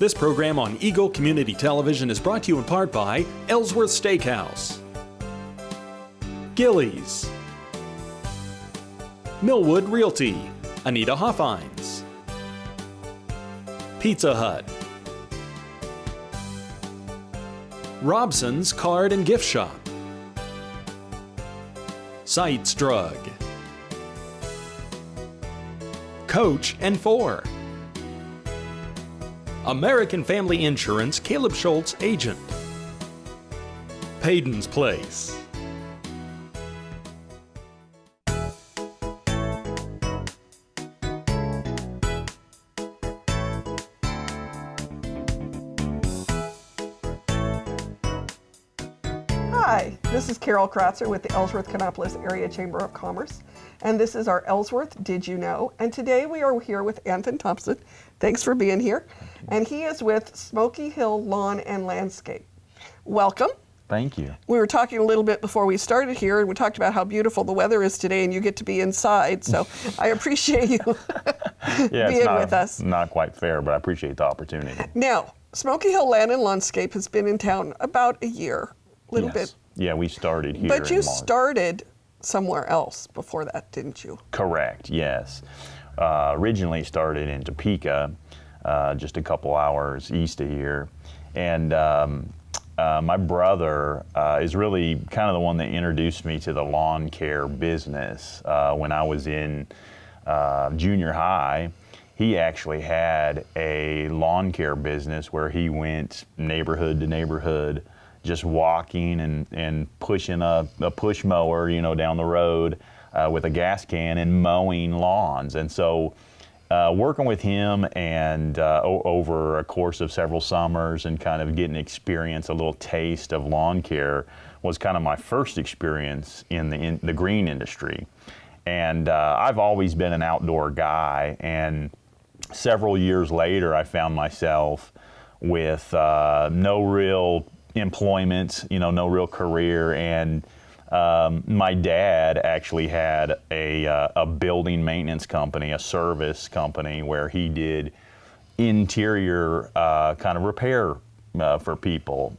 This program on Eagle Community Television is brought to you in part by Ellsworth Steakhouse, Gillies, Millwood Realty, Anita Hoffhines, Pizza Hut, Robson's Card and Gift Shop, Seitz Drug, Coach and Four, American Family Insurance, Caleb Schultz, agent, Paden's Place. Hi, this is Carol Kratzer with the Ellsworth-Kannapolis Area Chamber of Commerce, and this is our Ellsworth Did You Know? And today we are here with Anthony Thompson. Thanks for being here. And he is with Smoky Hill Lawn and Landscape. Welcome. Thank you. We were talking a little bit before we started here, and we talked about how beautiful the weather is today, and you get to be inside, so I appreciate you being with us. Not quite fair, but I appreciate the opportunity. Now, Smoky Hill Land and Landscape has been in town about a year, a little bit. Yeah, we started here But you in March. started somewhere else before that, didn't you? Correct, yes. Originally started in Topeka, just a couple hours east of here. And my brother is really kind of the one that introduced me to the lawn care business. When I was in junior high, he actually had a lawn care business where he went neighborhood to neighborhood, just walking and pushing a push mower, down the road with a gas can and mowing lawns. And so working with him and over a course of several summers and kind of getting experience, a little taste of lawn care was kind of my first experience in the green industry. And I've always been an outdoor guy, and several years later I found myself with no real employment, no real career, and my dad actually had a building maintenance company, a service company, where he did interior kind of repair for people,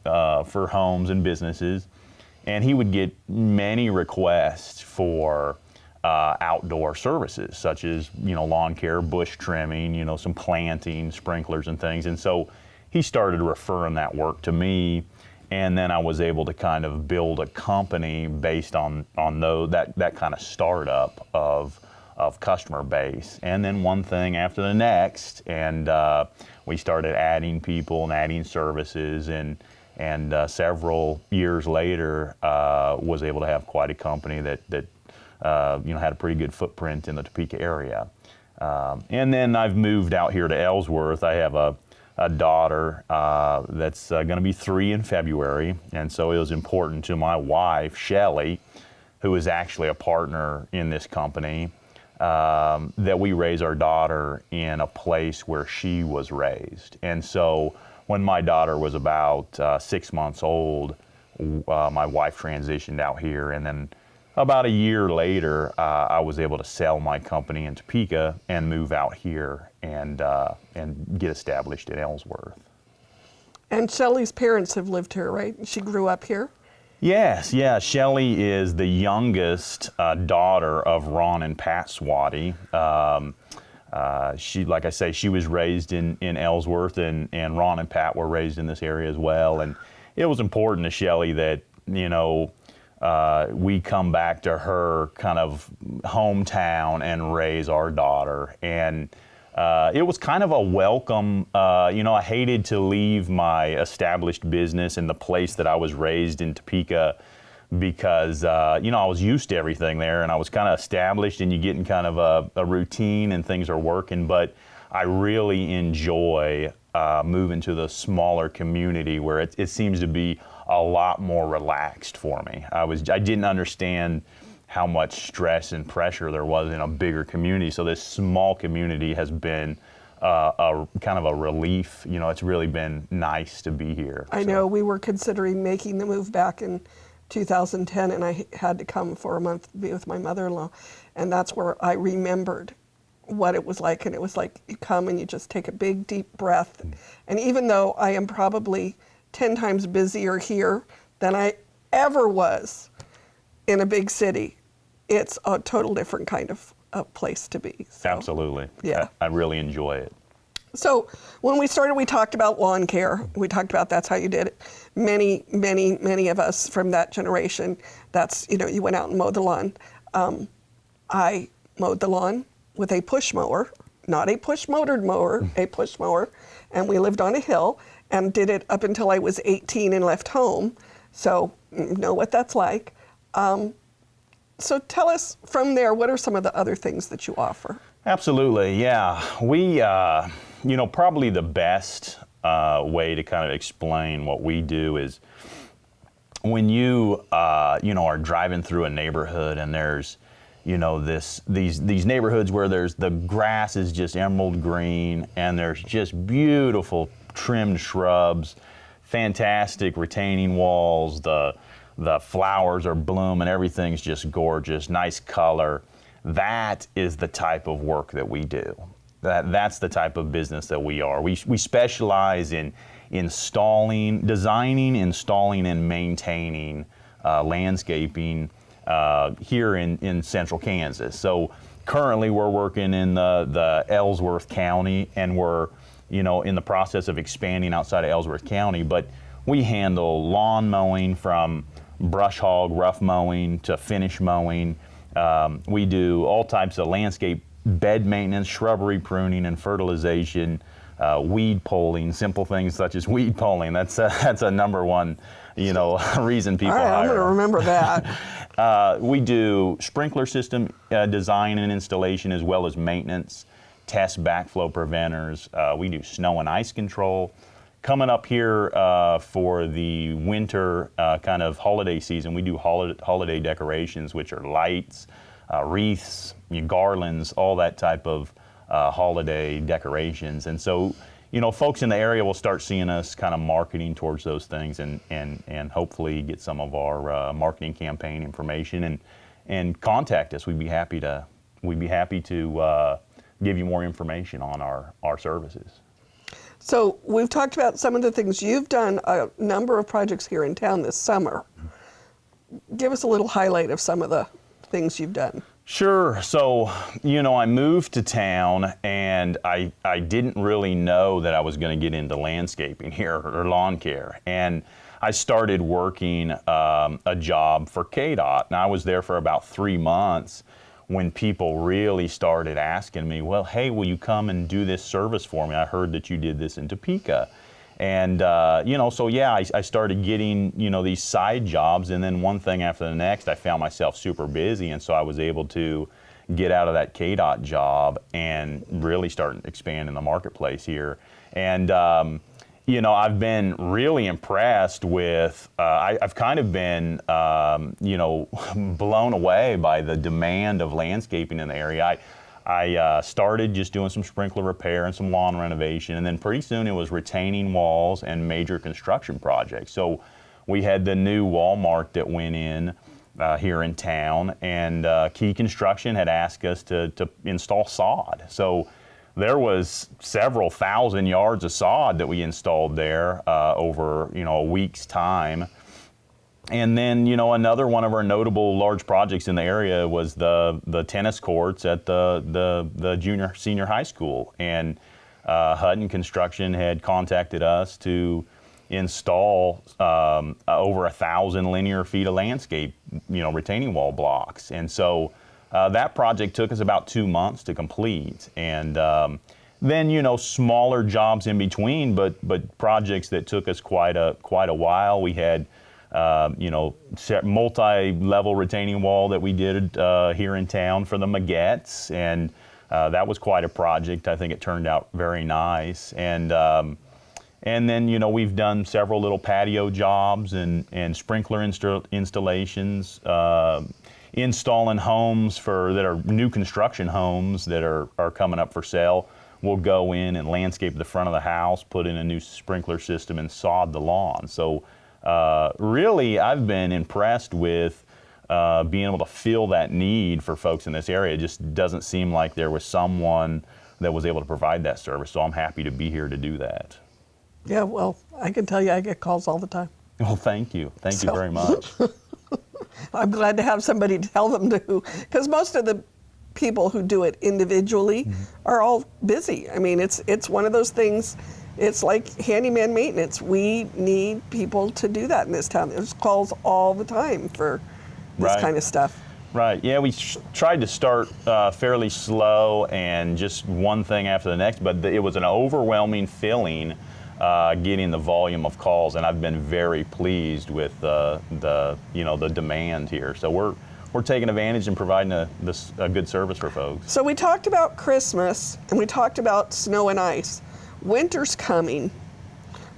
for homes and businesses, and he would get many requests for outdoor services, such as lawn care, bush trimming, some planting, sprinklers and things. And so he started referring that work to me. And then I was able to kind of build a company based on that kind of startup of customer base. And then one thing after the next, and we started adding people and adding services, and several years later was able to have quite a company that had a pretty good footprint in the Topeka area. And then I've moved out here to Ellsworth. I have a daughter that's going to be 3 in February, and so it was important to my wife, Shelley, who is actually a partner in this company, that we raise our daughter in a place where she was raised. And so when my daughter was about 6 months old, my wife transitioned out here, and then about a year later, I was able to sell my company in Topeka and move out here and get established in Ellsworth. And Shelley's parents have lived here, right? She grew up here? Yes, yeah. Shelley is the youngest daughter of Ron and Pat Swati. She, like I say, she was raised in Ellsworth, and Ron and Pat were raised in this area as well. And it was important to Shelley that, we come back to her kind of hometown and raise our daughter. And it was kind of a welcome, I hated to leave my established business in the place that I was raised in Topeka, because, I was used to everything there, and I was kind of established, and you get in kind of a routine and things are working. But I really enjoy moving to the smaller community where it seems to be a lot more relaxed for me. I didn't understand how much stress and pressure there was in a bigger community. So this small community has been a kind of a relief. It's really been nice to be here. I know we were considering making the move back in 2010, and I had to come for a month to be with my mother-in-law, and that's where I remembered what it was like, and it was like you come and you just take a big deep breath. And even though I am probably 10 times busier here than I ever was in a big city, it's a total different kind of place to be. So, Absolutely. Yeah. I really enjoy it. So when we started, we talked about lawn care. We talked about that's how you did it. Many of us from that generation, that's, you went out and mowed the lawn. I mowed the lawn with a push mower, not a push-motored mower, a push mower, and we lived on a hill and did it up until I was 18 and left home. So know what that's like. So tell us from there, what are some of the other things that you offer? Absolutely, yeah. We, probably the best way to kind of explain what we do is when you, are driving through a neighborhood and there's, these neighborhoods where the grass is just emerald green and there's just beautiful trimmed shrubs, fantastic retaining walls, the flowers are blooming, everything's just gorgeous, nice color. That is the type of work that we do. That's the type of business that we are. We specialize in designing, installing, and maintaining landscaping here in central Kansas. So currently we're working in the Ellsworth County, and we're in the process of expanding outside of Ellsworth County, but we handle lawn mowing from brush hog, rough mowing to finish mowing. We do all types of landscape bed maintenance, shrubbery pruning and fertilization, weed pulling, simple things such as weed pulling. That's a number one, reason people hire. I'm going to remember that. We do sprinkler system design and installation, as well as maintenance, test backflow preventers. We do snow and ice control. Coming up here for the winter kind of holiday season, we do holiday decorations, which are lights, wreaths, garlands, all that type of holiday decorations. And so, folks in the area will start seeing us kind of marketing towards those things, and hopefully get some of our marketing campaign information and contact us. We'd be happy to give you more information on our services. So we've talked about some of the things you've done, a number of projects here in town this summer. Give us a little highlight of some of the things you've done. Sure. So, I moved to town, and I didn't really know that I was going to get into landscaping here or lawn care. And I started working a job for KDOT, and I was there for about 3 months when people really started asking me, well, hey, will you come and do this service for me? I heard that you did this in Topeka. And, so yeah, I started getting, these side jobs, and then one thing after the next, I found myself super busy. And so I was able to get out of that KDOT job and really start expanding the marketplace here. And, I've been really impressed with, I've kind of been, blown away by the demand of landscaping in the area. I started just doing some sprinkler repair and some lawn renovation, and then pretty soon it was retaining walls and major construction projects. So we had the new Walmart that went in here in town, and Key Construction had asked us to install sod. So there was several thousand yards of sod that we installed there over a week's time. And then, another one of our notable large projects in the area was the tennis courts at the junior senior high school. And Hutton Construction had contacted us to install over 1,000 linear feet of landscape, retaining wall blocks. And so that project took us about 2 months to complete. And then, smaller jobs in between, but projects that took us quite a while. We had multi-level retaining wall that we did here in town for the Magettes, and that was quite a project. I think it turned out very nice. And then, we've done several little patio jobs and sprinkler installations, installing homes that are new construction homes that are coming up for sale. We'll go in and landscape the front of the house, put in a new sprinkler system, and sod the lawn. So really, I've been impressed with being able to fill that need for folks in this area. It just doesn't seem like there was someone that was able to provide that service. So I'm happy to be here to do that. Yeah, well, I can tell you I get calls all the time. Well, thank you. Thank you very much. I'm glad to have somebody to tell them to, because most of the people who do it individually are all busy. I mean, it's one of those things, it's like handyman maintenance. We need people to do that in this town. There's calls all the time for this kind of stuff. Right. Yeah, we tried to start fairly slow and just one thing after the next, but it was an overwhelming feeling getting the volume of calls, and I've been very pleased with the demand here. So we're taking advantage and providing a good service for folks. So we talked about Christmas and we talked about snow and ice. Winter's coming.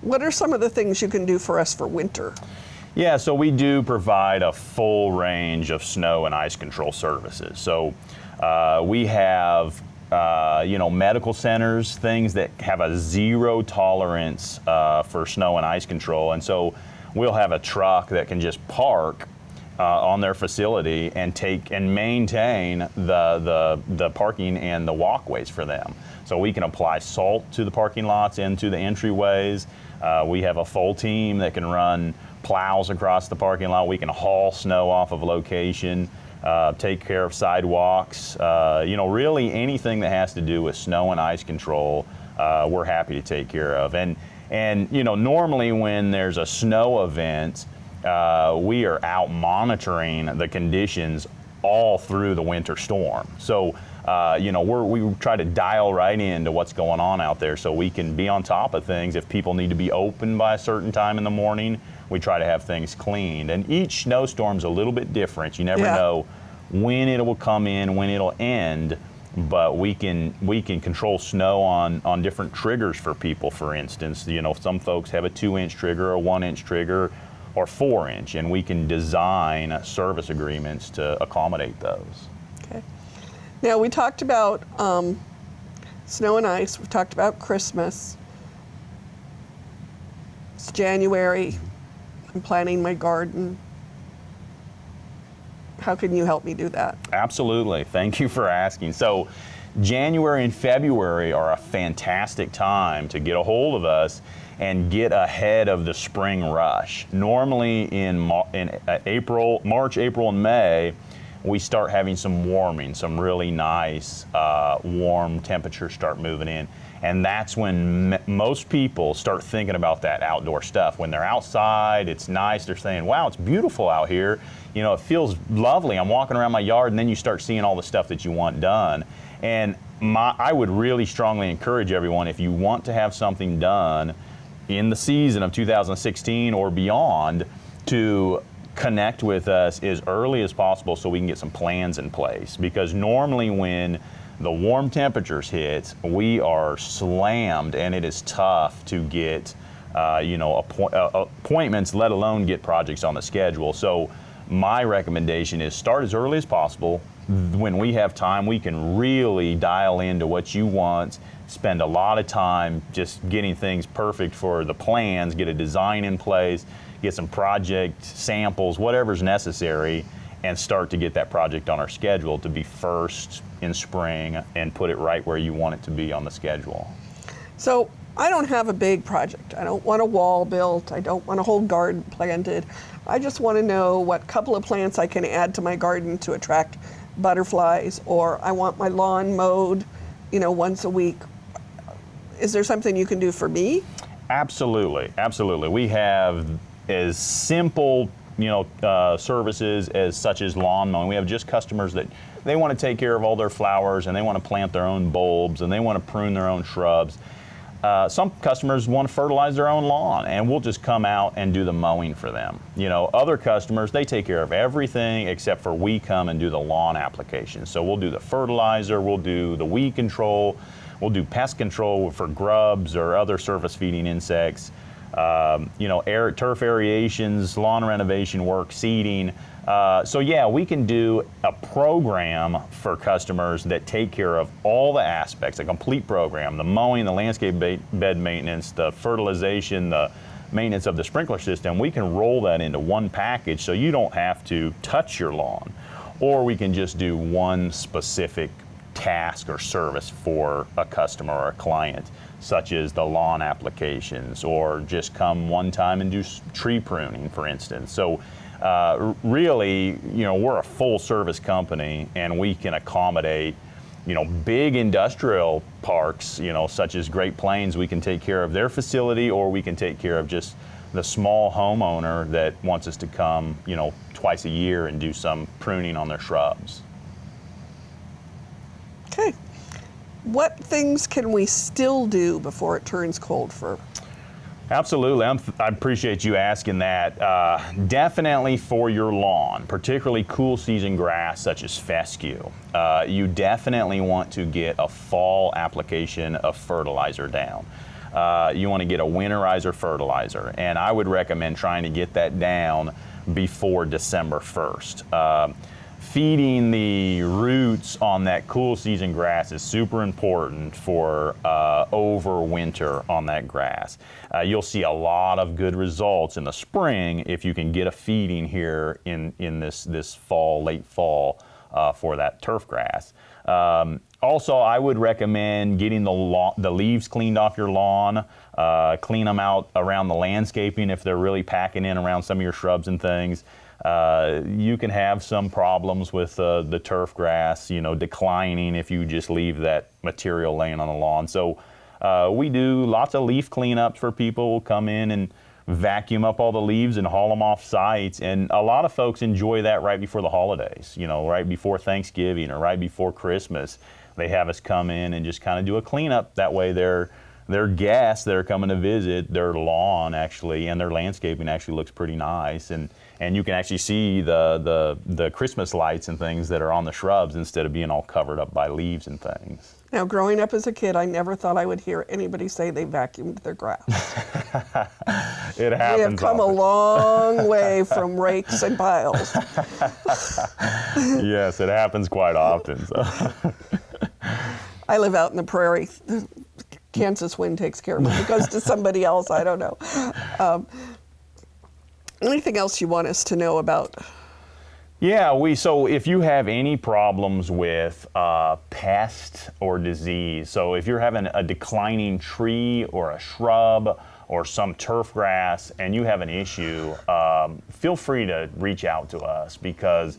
What are some of the things you can do for us for winter? Yeah, so we do provide a full range of snow and ice control services. So we have medical centers, things that have a zero tolerance for snow and ice control. And so we'll have a truck that can just park on their facility and take and maintain the parking and the walkways for them. So we can apply salt to the parking lots, into the entryways. We have a full team that can run plows across the parking lot. We can haul snow off of location, take care of sidewalks. Really anything that has to do with snow and ice control, we're happy to take care of. And normally when there's a snow event, we are out monitoring the conditions all through the winter storm. So, we try to dial right into what's going on out there so we can be on top of things. If people need to be open by a certain time in the morning, we try to have things cleaned. And each snowstorm's a little bit different. You never know when it will come in, when it'll end, but we can control snow on different triggers for people. For instance, some folks have a 2-inch trigger, a 1-inch trigger, or 4-inch, and we can design service agreements to accommodate those. Okay. Now we talked about snow and ice. We've talked about Christmas. It's January. I'm planting my garden. How can you help me do that? Absolutely. Thank you for asking. So January and February are a fantastic time to get a hold of us and get ahead of the spring rush. Normally in March, April, and May, we start having some warming, some really nice warm temperatures start moving in. And that's when most people start thinking about that outdoor stuff. When they're outside, it's nice, they're saying, wow, it's beautiful out here. It feels lovely. I'm walking around my yard, and then you start seeing all the stuff that you want done. And I would really strongly encourage everyone, if you want to have something done in the season of 2016 or beyond, to connect with us as early as possible so we can get some plans in place. Because normally when the warm temperatures hit, we are slammed, and it is tough to get appointments, let alone get projects on the schedule. So my recommendation is start as early as possible. When we have time, we can really dial into what you want, spend a lot of time just getting things perfect for the plans, get a design in place, get some project samples, whatever's necessary, and start to get that project on our schedule to be first in spring and put it right where you want it to be on the schedule. So I don't have a big project. I don't want a wall built. I don't want a whole garden planted. I just want to know what couple of plants I can add to my garden to attract butterflies, or I want my lawn mowed, once a week. Is there something you can do for me? Absolutely, absolutely. We have as simple services as such as lawn mowing. We have just customers that they want to take care of all their flowers, and they want to plant their own bulbs, and they want to prune their own shrubs. Some customers want to fertilize their own lawn, and we'll just come out and do the mowing for them. Other customers, they take care of everything except for we come and do the lawn application. So we'll do the fertilizer, we'll do the weed control, we'll do pest control for grubs or other surface feeding insects. Turf aerations, lawn renovation work, seeding. We can do a program for customers that take care of all the aspects, a complete program, the mowing, the landscape bed maintenance, the fertilization, the maintenance of the sprinkler system, we can roll that into one package so you don't have to touch your lawn. Or we can just do one specific task or service for a customer or a client, such as the lawn applications, or just come one time and do tree pruning, for instance. So really, we're a full service company, and we can accommodate big industrial parks, such as Great Plains. We can take care of their facility, or we can take care of just the small homeowner that wants us to come, twice a year and do some pruning on their shrubs. Okay. What things can we still do before it turns cold for? Absolutely. I appreciate you asking that. Definitely for your lawn, particularly cool season grass such as fescue, you definitely want to get a fall application of fertilizer down. You want to get a winterizer fertilizer, and I would recommend trying to get that down before December 1st. Feeding the roots on that cool season grass is super important for over winter on that grass. You'll see a lot of good results in the spring if you can get a feeding here in this fall, late fall, for that turf grass. Also, I would recommend getting the leaves cleaned off your lawn, clean them out around the landscaping if they're really packing in around some of your shrubs and things. You can have some problems with the turf grass, declining if you just leave that material laying on the lawn. So we do lots of leaf cleanups for people. We'll come in and vacuum up all the leaves and haul them off sites. And a lot of folks enjoy that right before the holidays, right before Thanksgiving or right before Christmas. They have us come in and just kind of do a cleanup. That way their guests that are coming to visit, their lawn actually and their landscaping actually looks pretty nice. And you can actually see the Christmas lights and things that are on the shrubs instead of being all covered up by leaves and things. Now, growing up as a kid, I never thought I would hear anybody say they vacuumed their grass. It happens. We have come a long way from rakes and piles. Yes, it happens quite often. So. I live out in the prairie. Kansas wind takes care of it. It goes to somebody else. I don't know. Anything else you want us to know about? Yeah, so if you have any problems with pest or disease, so if you're having a declining tree or a shrub or some turf grass and you have an issue, feel free to reach out to us, because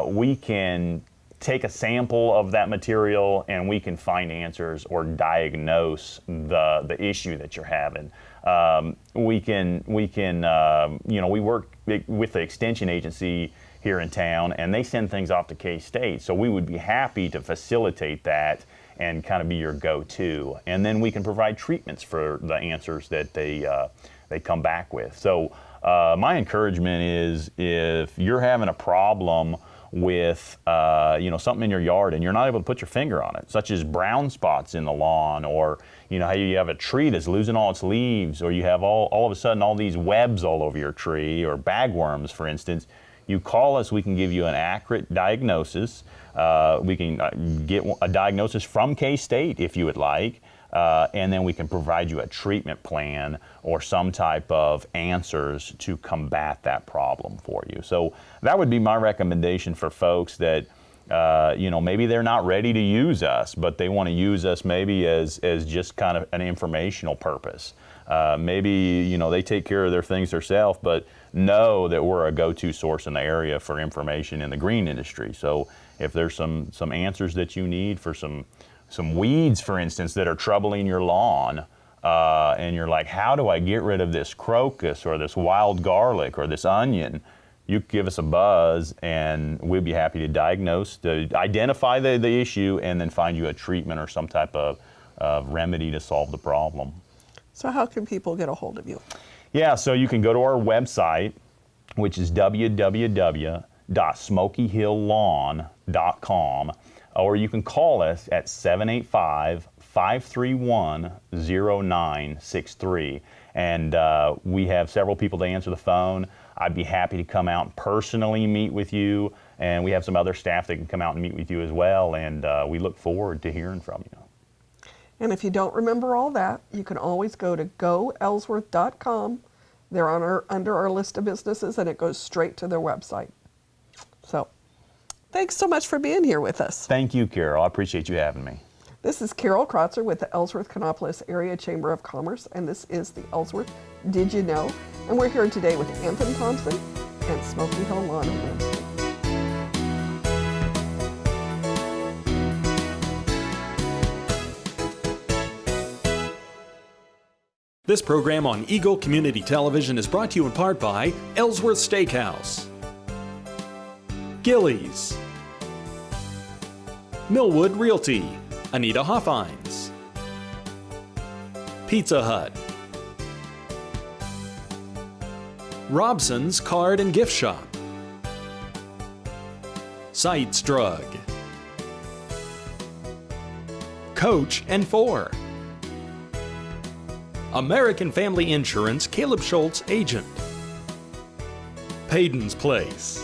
we can take a sample of that material and we can find answers or diagnose the issue that you're having. We work with the extension agency here in town, and they send things off to K-State. So we would be happy to facilitate that and kind of be your go-to. And then we can provide treatments for the answers that they come back with. So my encouragement is, if you're having a problem with something in your yard and you're not able to put your finger on it, such as brown spots in the lawn, or how you have a tree that's losing all its leaves, or you have all of a sudden all these webs all over your tree, or bagworms, for instance, you call us. We can give you an accurate diagnosis. We can get a diagnosis from K-State if you would like, and then we can provide you a treatment plan or some type of answers to combat that problem for you. So that would be my recommendation for folks that maybe they're not ready to use us, but they want to use us maybe as just kind of an informational purpose. Maybe they take care of their things themselves, but know that we're a go-to source in the area for information in the green industry. So if there's some answers that you need for some weeds, for instance, that are troubling your lawn, and you're like, how do I get rid of this crocus or this wild garlic or this onion? You give us a buzz, and we'd be happy to diagnose, to identify the issue, and then find you a treatment or some type of remedy to solve the problem. So how can people get a hold of you? Yeah, so you can go to our website, which is www.smokyhilllawn.com, or you can call us at 785-531-0963. And we have several people to answer the phone. I'd be happy to come out and personally meet with you, and we have some other staff that can come out and meet with you as well, and we look forward to hearing from you. And if you don't remember all that, you can always go to goellsworth.com. They're under our list of businesses, and it goes straight to their website. So, thanks so much for being here with us. Thank you, Carol. I appreciate you having me. This is Carol Kratzer with the Ellsworth Area Chamber of Commerce, and this is the Ellsworth Did You Know? And we're here today with Anthony Thompson and Smoky Hill Lawn and Landscape. This program on Eagle Community Television is brought to you in part by Ellsworth Steakhouse, Gillies, Millwood Realty, Anita Hoffhines, Pizza Hut, Robson's Card and Gift Shop, Seitz Drug, Coach and 4, American Family Insurance, Caleb Schultz, agent, Paden's Place,